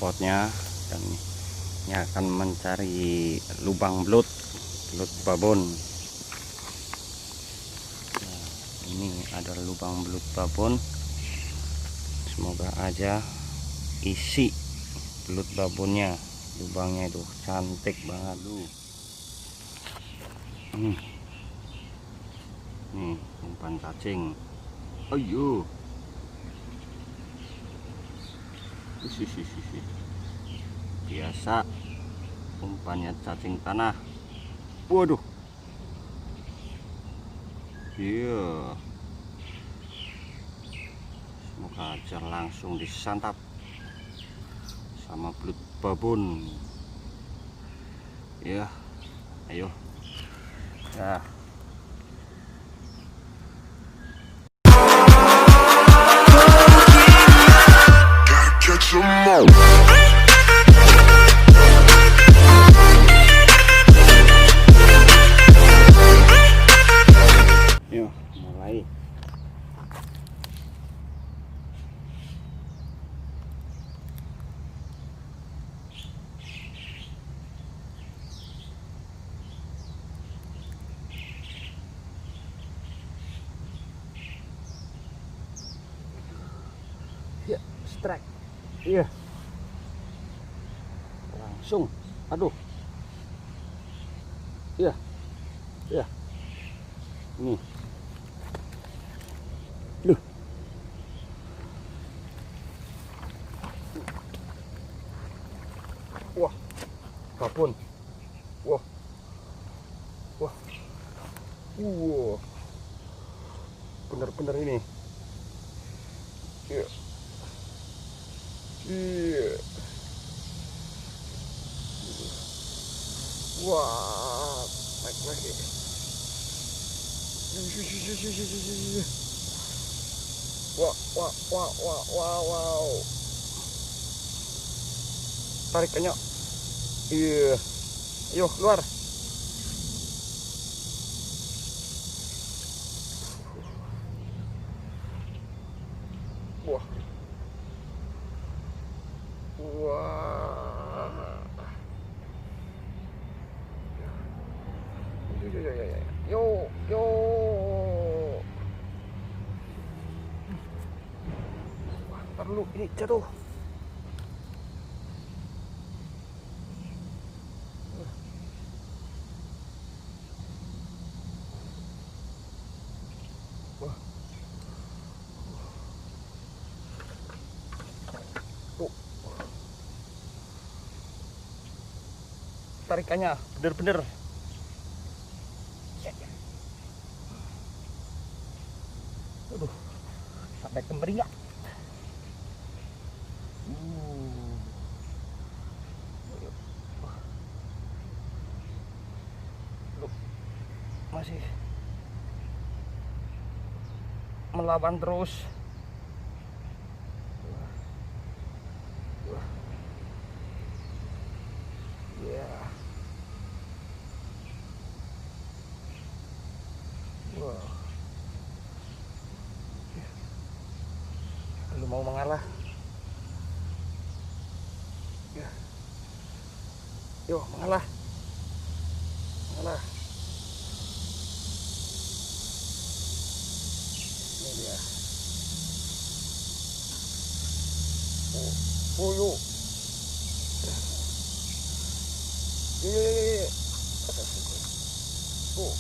spotnya, dan ini akan mencari lubang belut babon. Nah, ini adalah lubang belut babon. Semoga aja isi belut babonnya. Lubangnya itu cantik banget tuh. Nih umpan cacing. Ayo. Biasa umpannya cacing tanah. Waduh. Iya. Semoga aja langsung disantap sama belut babon. Ya, ayo. Nah. Yuk, mulai. Ya, strike. Iya. Langsung. Aduh. Iya. Iya. Nih. Loh. Wah. Babon. Wah. Wah. Wah. Bener-bener ini. Iya. Iya. Wah, naik lagi. Wow. Tarikannya. Iya. Yuk, keluar. Wah. Yo. Wah, ntar dulu, ini jatuh. Wah. Tuh. Tarikannya bener-bener. Aduh, sampai kemeringat. Masih melawan terus. Ya. Wah. Lu mau mengalah? Ya. Yo, mengalah. Ini dia. Yo. Ye. Oh.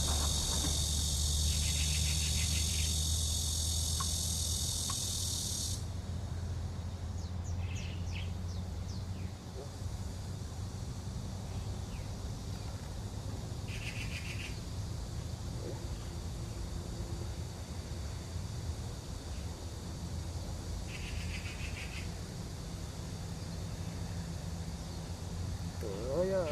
Tuh ya.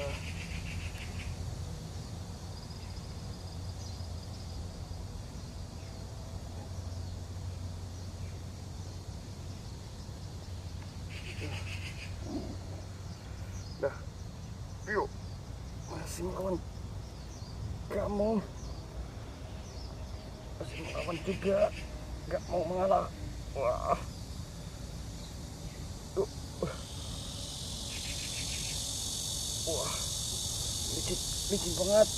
Dah. Yuk. Masih melawan. Kamu masih melawan juga. Gak mau mengalah. Wah. Wah, licin, licin banget.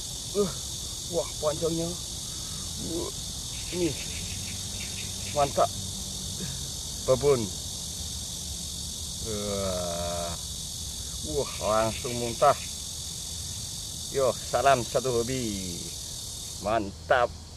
Wah, panjangnya. Ini mantap, babon. Wah, langsung muntah. Yo, salam satu hobi. Mantap.